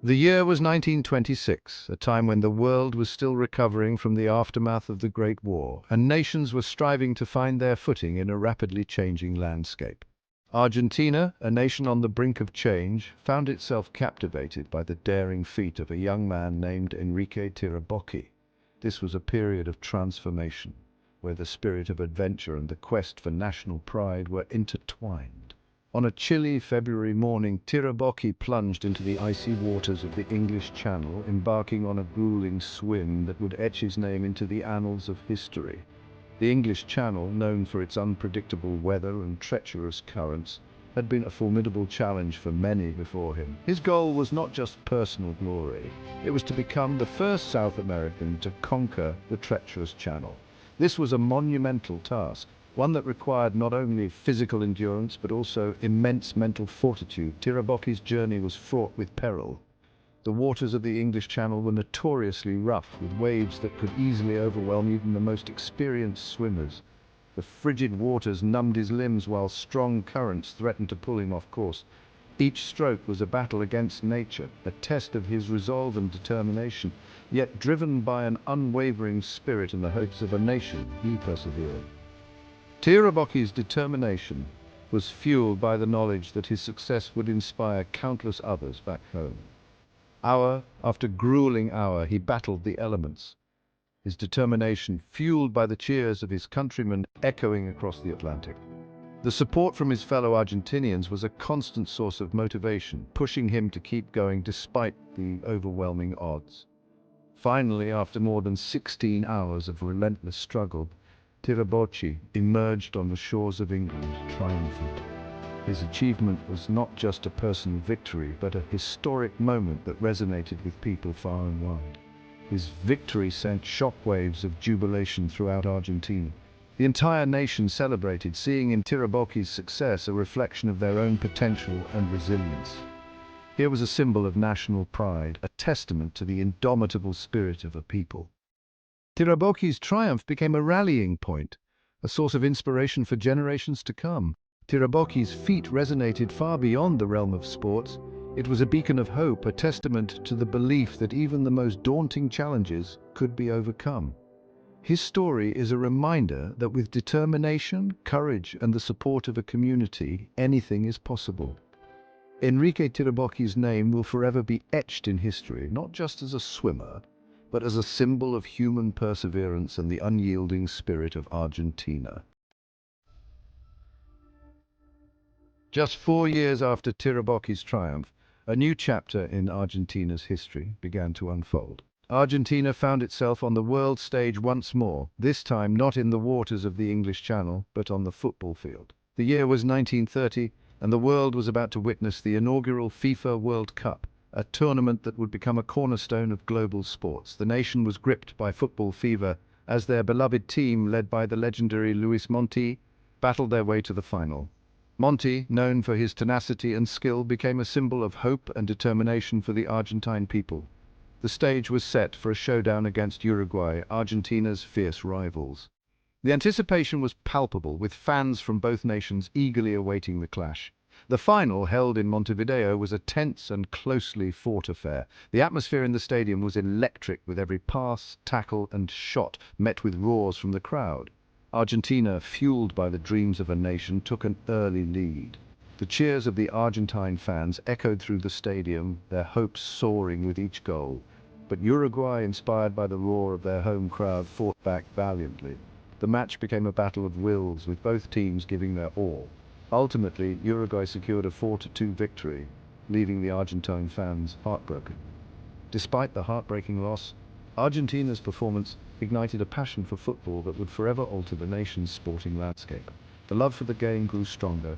The year was 1926, a time when the world was still recovering from the aftermath of the Great War, and nations were striving to find their footing in a rapidly changing landscape. Argentina, a nation on the brink of change, found itself captivated by the daring feat of a young man named Enrique Tirabocchi. This was a period of transformation, where the spirit of adventure and the quest for national pride were intertwined. On a chilly February morning, Tirabocchi plunged into the icy waters of the English Channel, embarking on a grueling swim that would etch his name into the annals of history. The English Channel, known for its unpredictable weather and treacherous currents, had been a formidable challenge for many before him. His goal was not just personal glory, it was to become the first South American to conquer the treacherous channel. This was a monumental task, one that required not only physical endurance but also immense mental fortitude. Tirabocchi's journey was fraught with peril. The waters of the English Channel were notoriously rough, with waves that could easily overwhelm even the most experienced swimmers. The frigid waters numbed his limbs while strong currents threatened to pull him off course. Each stroke was a battle against nature, a test of his resolve and determination. Yet driven by an unwavering spirit and the hopes of a nation, he persevered. Tirabocchi's determination was fueled by the knowledge that his success would inspire countless others back home. Hour after grueling hour, he battled the elements, his determination fueled by the cheers of his countrymen echoing across the Atlantic. The support from his fellow Argentinians was a constant source of motivation, pushing him to keep going despite the overwhelming odds. Finally, after more than 16 hours of relentless struggle, Tirabocchi emerged on the shores of England triumphant. His achievement was not just a personal victory, but a historic moment that resonated with people far and wide. His victory sent shockwaves of jubilation throughout Argentina. The entire nation celebrated, seeing in Tirabocchi's success a reflection of their own potential and resilience. Here was a symbol of national pride, a testament to the indomitable spirit of a people. Tirabocchi's triumph became a rallying point, a source of inspiration for generations to come. Tirabocchi's feat resonated far beyond the realm of sports. It was a beacon of hope, a testament to the belief that even the most daunting challenges could be overcome. His story is a reminder that with determination, courage, and the support of a community, anything is possible. Enrique Tirabocchi's name will forever be etched in history, not just as a swimmer, but as a symbol of human perseverance and the unyielding spirit of Argentina. Just 4 years after Tirabocchi's triumph, a new chapter in Argentina's history began to unfold. Argentina found itself on the world stage once more, this time not in the waters of the English Channel, but on the football field. The year was 1930, and the world was about to witness the inaugural FIFA World Cup, a tournament that would become a cornerstone of global sports. The nation was gripped by football fever as their beloved team, led by the legendary Luis Monti, battled their way to the final. Monti, known for his tenacity and skill, became a symbol of hope and determination for the Argentine people. The stage was set for a showdown against Uruguay, Argentina's fierce rivals. The anticipation was palpable, with fans from both nations eagerly awaiting the clash. The final, held in Montevideo, was a tense and closely fought affair. The atmosphere in the stadium was electric, with every pass, tackle, and shot met with roars from the crowd. Argentina, fueled by the dreams of a nation, took an early lead. The cheers of the Argentine fans echoed through the stadium, their hopes soaring with each goal. But Uruguay, inspired by the roar of their home crowd, fought back valiantly. The match became a battle of wills, with both teams giving their all. Ultimately, Uruguay secured a 4-2 victory, leaving the Argentine fans heartbroken. Despite the heartbreaking loss, Argentina's performance ignited a passion for football that would forever alter the nation's sporting landscape. The love for the game grew stronger,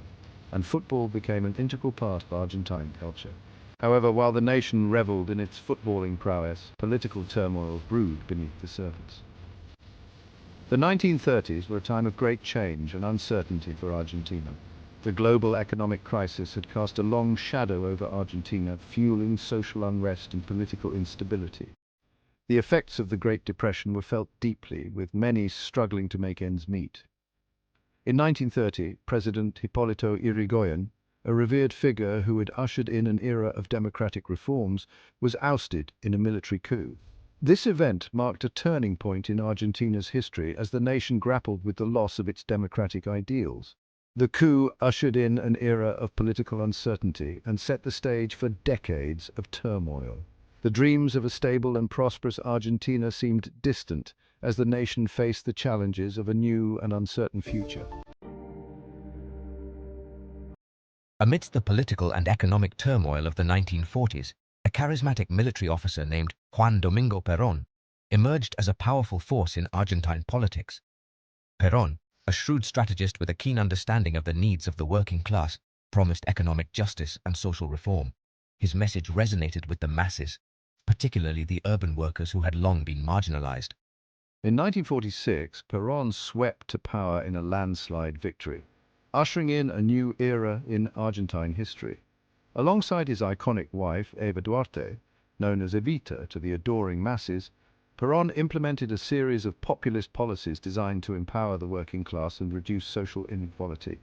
and football became an integral part of Argentine culture. However, while the nation reveled in its footballing prowess, political turmoil brewed beneath the surface. The 1930s were a time of great change and uncertainty for Argentina. The global economic crisis had cast a long shadow over Argentina, fueling social unrest and political instability. The effects of the Great Depression were felt deeply, with many struggling to make ends meet. In 1930, President Hipólito Yrigoyen, a revered figure who had ushered in an era of democratic reforms, was ousted in a military coup. This event marked a turning point in Argentina's history as the nation grappled with the loss of its democratic ideals. The coup ushered in an era of political uncertainty and set the stage for decades of turmoil. The dreams of a stable and prosperous Argentina seemed distant as the nation faced the challenges of a new and uncertain future. Amidst the political and economic turmoil of the 1940s, a charismatic military officer named Juan Domingo Perón emerged as a powerful force in Argentine politics. Perón, a shrewd strategist with a keen understanding of the needs of the working class, promised economic justice and social reform. His message resonated with the masses, particularly the urban workers who had long been marginalized. In 1946, Perón swept to power in a landslide victory, ushering in a new era in Argentine history. Alongside his iconic wife, Eva Duarte, known as Evita to the adoring masses, Perón implemented a series of populist policies designed to empower the working class and reduce social inequality.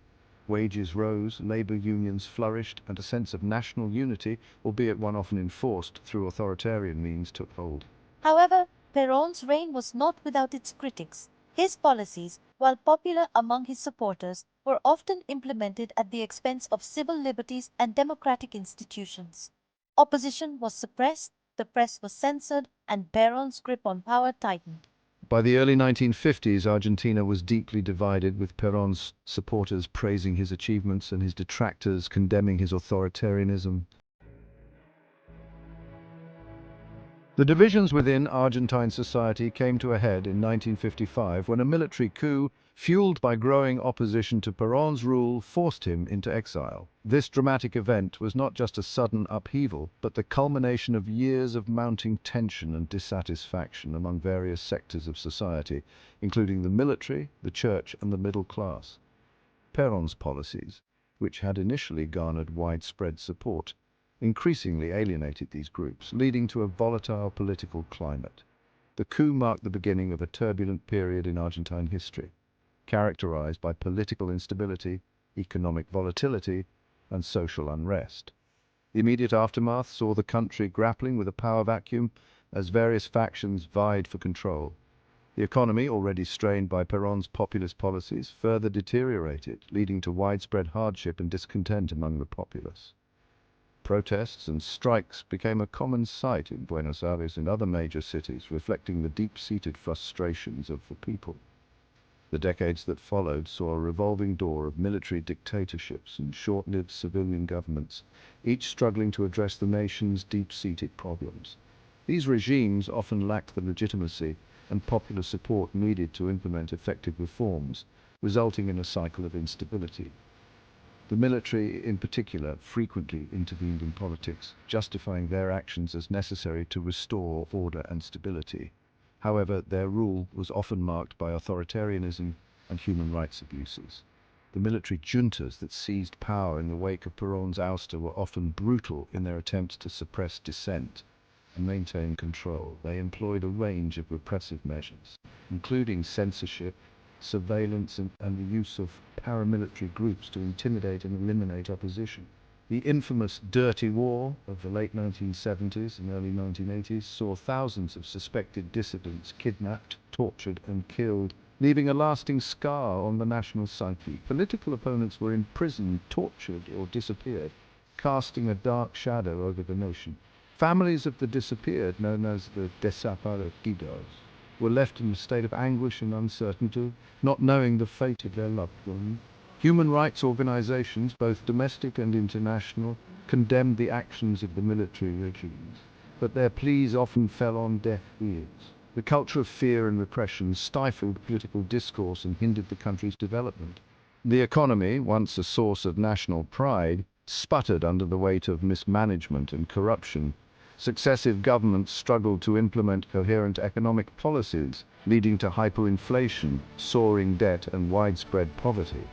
Wages rose, labor unions flourished, and a sense of national unity, albeit one often enforced through authoritarian means, took hold. However, Perron's reign was not without its critics. His policies, while popular among his supporters, were often implemented at the expense of civil liberties and democratic institutions. Opposition was suppressed, the press was censored, and Perron's grip on power tightened. By the early 1950s, Argentina was deeply divided, with Perón's supporters praising his achievements and his detractors condemning his authoritarianism. The divisions within Argentine society came to a head in 1955 when a military coup, fueled by growing opposition to Perón's rule, forced him into exile. This dramatic event was not just a sudden upheaval, but the culmination of years of mounting tension and dissatisfaction among various sectors of society, including the military, the church, and the middle class. Perón's policies, which had initially garnered widespread support, increasingly alienated these groups, leading to a volatile political climate. The coup marked the beginning of a turbulent period in Argentine history, characterized by political instability, economic volatility, and social unrest. The immediate aftermath saw the country grappling with a power vacuum as various factions vied for control. The economy, already strained by Perón's populist policies, further deteriorated, leading to widespread hardship and discontent among the populace. Protests and strikes became a common sight in Buenos Aires and other major cities, reflecting the deep-seated frustrations of the people. The decades that followed saw a revolving door of military dictatorships and short-lived civilian governments, each struggling to address the nation's deep-seated problems. These regimes often lacked the legitimacy and popular support needed to implement effective reforms, resulting in a cycle of instability. The military, in particular, frequently intervened in politics, justifying their actions as necessary to restore order and stability. However, their rule was often marked by authoritarianism and human rights abuses. The military juntas that seized power in the wake of Perón's ouster were often brutal in their attempts to suppress dissent and maintain control. They employed a range of repressive measures, including censorship, surveillance, and the use of paramilitary groups to intimidate and eliminate opposition. The infamous Dirty War of the late 1970s and early 1980s saw thousands of suspected dissidents kidnapped, tortured, and killed, leaving a lasting scar on the national psyche. Political opponents were imprisoned, tortured, or disappeared, casting a dark shadow over the nation. Families of the disappeared, known as the desaparecidos, were left in a state of anguish and uncertainty, not knowing the fate of their loved ones. Human rights organizations, both domestic and international, condemned the actions of the military regimes, but their pleas often fell on deaf ears. The culture of fear and repression stifled political discourse and hindered the country's development. The economy, once a source of national pride, sputtered under the weight of mismanagement and corruption. Successive governments struggled to implement coherent economic policies, leading to hyperinflation, soaring debt, and widespread poverty.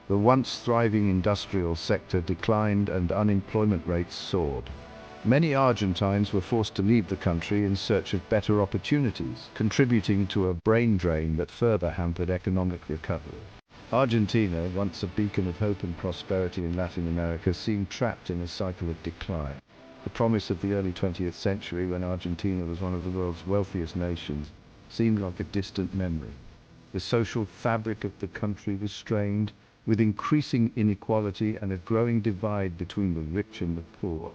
The once thriving industrial sector declined and unemployment rates soared. Many Argentines were forced to leave the country in search of better opportunities, contributing to a brain drain that further hampered economic recovery. Argentina, once a beacon of hope and prosperity in Latin America, seemed trapped in a cycle of decline. The promise of the early 20th century, when Argentina was one of the world's wealthiest nations, seemed like a distant memory. The social fabric of the country was strained, with increasing inequality and a growing divide between the rich and the poor.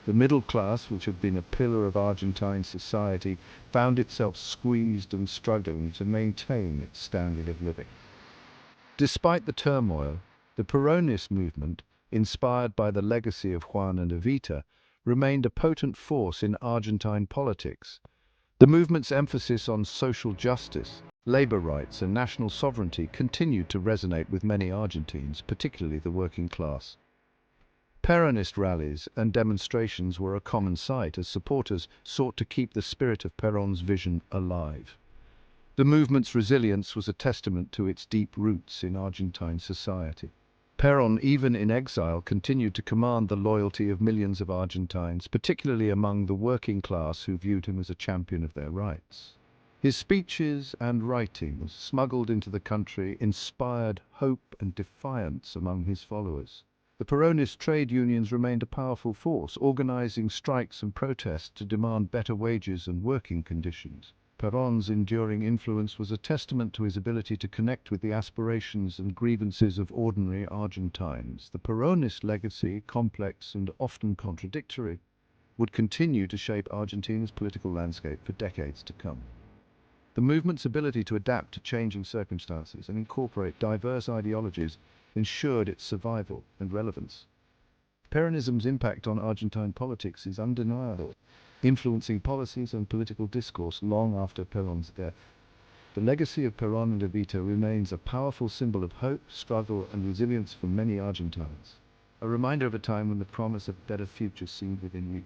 The middle class, which had been a pillar of Argentine society, found itself squeezed and struggling to maintain its standard of living. Despite the turmoil, the Peronist movement, inspired by the legacy of Juan and Evita, remained a potent force in Argentine politics. The movement's emphasis on social justice, labor rights, and national sovereignty continued to resonate with many Argentines, particularly the working class. Peronist rallies and demonstrations were a common sight as supporters sought to keep the spirit of Perron's vision alive. The movement's resilience was a testament to its deep roots in Argentine society. Perón, even in exile, continued to command the loyalty of millions of Argentines, particularly among the working class who viewed him as a champion of their rights. His speeches and writings, smuggled into the country, inspired hope and defiance among his followers. The Peronist trade unions remained a powerful force, organizing strikes and protests to demand better wages and working conditions. Perrón's enduring influence was a testament to his ability to connect with the aspirations and grievances of ordinary Argentines. The Peronist legacy, complex and often contradictory, would continue to shape Argentina's political landscape for decades to come. The movement's ability to adapt to changing circumstances and incorporate diverse ideologies ensured its survival and relevance. Peronism's impact on Argentine politics is undeniable, influencing policies and political discourse long after Perón's death. The legacy of Perón and Evita remains a powerful symbol of hope, struggle, and resilience for many Argentines, a reminder of a time when the promise of a better future seemed within reach.